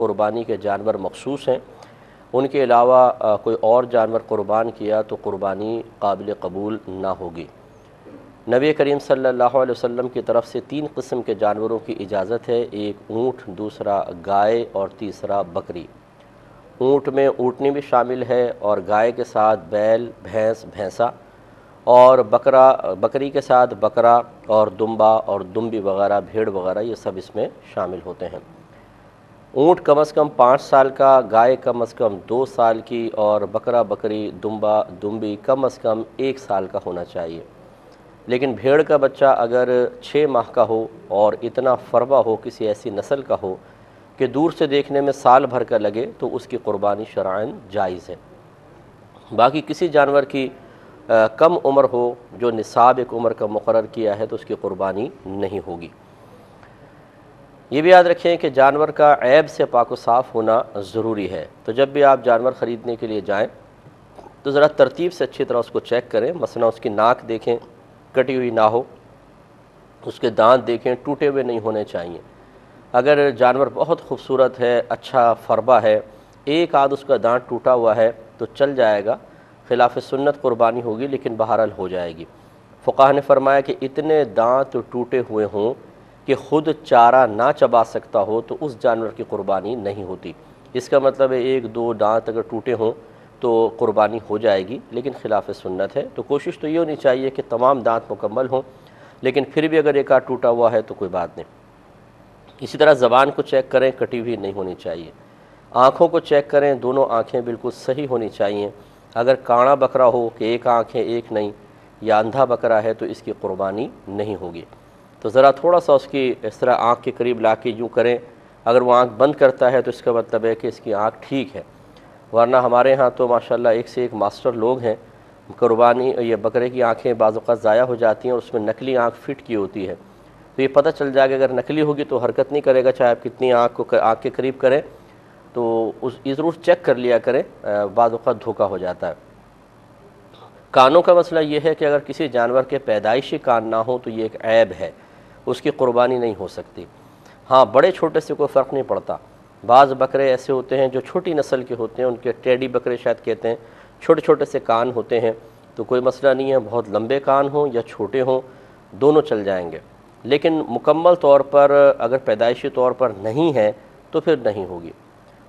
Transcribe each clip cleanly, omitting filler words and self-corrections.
قربانی کے جانور مخصوص ہیں، ان کے علاوہ کوئی اور جانور قربان کیا تو قربانی قابل قبول نہ ہوگی۔ نبی کریم صلی اللہ علیہ وسلم کی طرف سے 3 قسم کے جانوروں کی اجازت ہے، ایک اونٹ، دوسرا گائے اور تیسرا بکری۔ اونٹ میں اونٹنی بھی شامل ہے، اور گائے کے ساتھ بیل، بھینس، بھینسا، اور بکری کے ساتھ بکرا اور دمبا اور دمبی وغیرہ، بھیڑ وغیرہ، یہ سب اس میں شامل ہوتے ہیں۔ اونٹ کم از کم 5 سال کا، گائے کم از کم 2 سال کی، اور بکرا، بکری، دمبا، دمبی کم از کم 1 سال کا ہونا چاہیے۔ لیکن بھیڑ کا بچہ اگر 6 ماہ کا ہو اور اتنا فربا ہو، کسی ایسی نسل کا ہو کہ دور سے دیکھنے میں سال بھر کا لگے، تو اس کی قربانی شرعاً جائز ہے۔ باقی کسی جانور کی کم عمر ہو، جو نصاب ایک عمر کا مقرر کیا ہے، تو اس کی قربانی نہیں ہوگی۔ یہ بھی یاد رکھیں کہ جانور کا عیب سے پاک و صاف ہونا ضروری ہے، تو جب بھی آپ جانور خریدنے کے لیے جائیں تو ذرا ترتیب سے اچھی طرح اس کو چیک کریں۔ مثلا اس کی ناک دیکھیں، کٹی ہوئی نہ ہو، اس کے دانت دیکھیں، ٹوٹے ہوئے نہیں ہونے چاہیے۔ اگر جانور بہت خوبصورت ہے، اچھا فربا ہے، ایک آدھ اس کا دانت ٹوٹا ہوا ہے تو چل جائے گا، خلاف سنت قربانی ہوگی لیکن بہرحال ہو جائے گی۔ فقہا نے فرمایا کہ اتنے دانت ٹوٹے ہوئے ہوں کہ خود چارہ نہ چبا سکتا ہو تو اس جانور کی قربانی نہیں ہوتی۔ اس کا مطلب ہے 1-2 دانت اگر ٹوٹے ہوں تو قربانی ہو جائے گی، لیکن خلاف سنت ہے۔ تو کوشش تو یہ ہونی چاہیے کہ تمام دانت مکمل ہوں، لیکن پھر بھی اگر ایک آدھ ٹوٹا ہوا ہے تو کوئی بات نہیں۔ اسی طرح زبان کو چیک کریں، کٹی ہوئی نہیں ہونی چاہیے۔ آنکھوں کو چیک کریں، دونوں آنکھیں بالکل صحیح ہونی چاہیے۔ اگر کاڑا بکرا ہو کہ ایک آنکھ ہے ایک نہیں، یا اندھا بکرا ہے، تو اس کی قربانی نہیں ہوگی۔ تو ذرا تھوڑا سا اس کی اس طرح آنکھ کے قریب لا کے یوں کریں، اگر وہ آنکھ بند کرتا ہے تو اس کا مطلب ہے کہ اس کی آنکھ ٹھیک ہے، ورنہ ہمارے ہاں تو ماشاءاللہ ایک سے ایک ماسٹر لوگ ہیں، قربانی یہ بکرے کی آنکھیں بعض اوقات ضائع ہو جاتی ہیں اور اس میں نقلی آنکھ فٹ کی ہوتی ہے، تو یہ پتہ چل جائے گا اگر نقلی ہوگی تو حرکت نہیں کرے گا، چاہے آپ کتنی آنکھ کے قریب کریں، تو یہ ضرور چیک کر لیا کریں، بعض اوقات دھوکہ ہو جاتا ہے۔ کانوں کا مسئلہ یہ ہے کہ اگر کسی جانور کے پیدائشی کان نہ ہو تو یہ ایک عیب ہے، اس کی قربانی نہیں ہو سکتی۔ ہاں، بڑے چھوٹے سے کوئی فرق نہیں پڑتا۔ بعض بکرے ایسے ہوتے ہیں جو چھوٹی نسل کے ہوتے ہیں، ان کے ٹیڈی بکرے شاید کہتے ہیں، چھوٹے چھوٹے سے کان ہوتے ہیں، تو کوئی مسئلہ نہیں ہے، بہت لمبے کان ہوں یا چھوٹے ہوں، دونوں چل جائیں گے۔ لیکن مکمل طور پر اگر پیدائشی طور پر نہیں ہے تو پھر نہیں ہوگی۔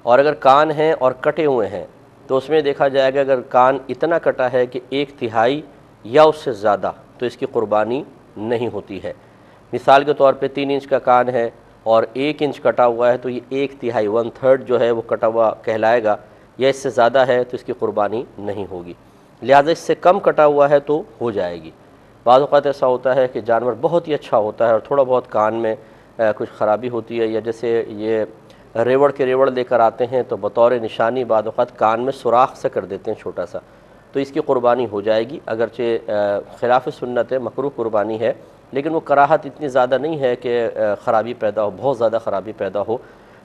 اور اگر کان ہیں اور کٹے ہوئے ہیں تو اس میں دیکھا جائے گا اگر کان اتنا کٹا ہے کہ 1/3 یا اس سے زیادہ، تو اس کی قربانی نہیں ہوتی ہے۔ مثال کے طور پہ 3 انچ کا کان ہے اور 1 انچ کٹا ہوا ہے تو یہ 1/3 1/3 جو ہے وہ کٹا ہوا کہلائے گا، یا اس سے زیادہ ہے تو اس کی قربانی نہیں ہوگی۔ لہٰذا اس سے کم کٹا ہوا ہے تو ہو جائے گی۔ بعض اوقات ایسا ہوتا ہے کہ جانور بہت ہی اچھا ہوتا ہے اور تھوڑا بہت کان میں کچھ خرابی ہوتی ہے، یا جیسے یہ ریوڑ کے ریوڑ لے کر آتے ہیں تو بطور نشانی بعض اوقات کان میں سوراخ سے کر دیتے ہیں چھوٹا سا، تو اس کی قربانی ہو جائے گی، اگرچہ خلاف سنت ہے، مکروہ قربانی ہے، لیکن وہ کراہت اتنی زیادہ نہیں ہے کہ خرابی پیدا ہو، بہت زیادہ خرابی پیدا ہو،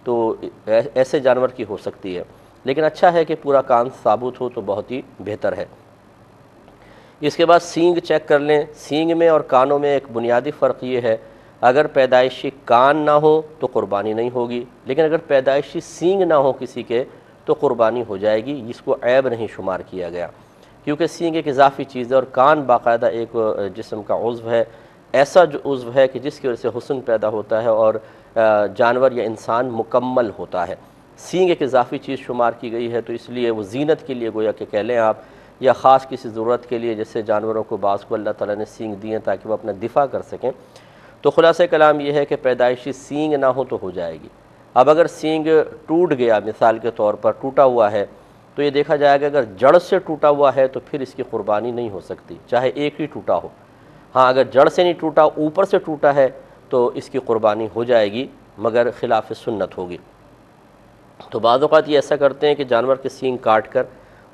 تو ایسے جانور کی ہو سکتی ہے۔ لیکن اچھا ہے کہ پورا کان ثابت ہو تو بہت ہی بہتر ہے۔ اس کے بعد سینگ چیک کر لیں۔ سینگ میں اور کانوں میں ایک بنیادی فرق یہ ہے، اگر پیدائشی کان نہ ہو تو قربانی نہیں ہوگی، لیکن اگر پیدائشی سینگ نہ ہو کسی کے تو قربانی ہو جائے گی، جس کو عیب نہیں شمار کیا گیا، کیونکہ سینگ ایک اضافی چیز ہے اور کان باقاعدہ ایک جسم کا عضو ہے، ایسا جو عضو ہے کہ جس کی وجہ سے حسن پیدا ہوتا ہے اور جانور یا انسان مکمل ہوتا ہے۔ سینگ ایک اضافی چیز شمار کی گئی ہے، تو اس لیے وہ زینت کے لیے گویا کہ کہہ لیں آپ، یا خاص کسی ضرورت کے لیے، جیسے جانوروں کو بعض کو اللہ تعالیٰ نے سینگ دیے ہیں تاکہ وہ اپنا دفاع کر سکیں۔ تو خلاصہ کلام یہ ہے کہ پیدائشی سینگ نہ ہو تو ہو جائے گی۔ اب اگر سینگ ٹوٹ گیا، مثال کے طور پر ٹوٹا ہوا ہے، تو یہ دیکھا جائے گا اگر جڑ سے ٹوٹا ہوا ہے تو پھر اس کی قربانی نہیں ہو سکتی، چاہے ایک ہی ٹوٹا ہو۔ ہاں، اگر جڑ سے نہیں ٹوٹا، اوپر سے ٹوٹا ہے تو اس کی قربانی ہو جائے گی، مگر خلاف سنت ہوگی۔ تو بعض اوقات یہ ایسا کرتے ہیں کہ جانور کے سینگ کاٹ کر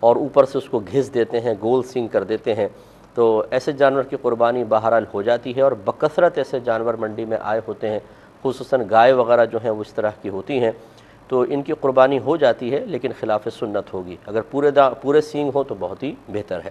اور اوپر سے اس کو گھس دیتے ہیں، گول سینگ کر دیتے ہیں، تو ایسے جانور کی قربانی بہرحال ہو جاتی ہے، اور بکثرت ایسے جانور منڈی میں آئے ہوتے ہیں، خصوصاً گائے وغیرہ جو ہیں وہ اس طرح کی ہوتی ہیں، تو ان کی قربانی ہو جاتی ہے، لیکن خلاف سنت ہوگی۔ اگر پورے سینگ ہو تو بہت ہی بہتر ہے۔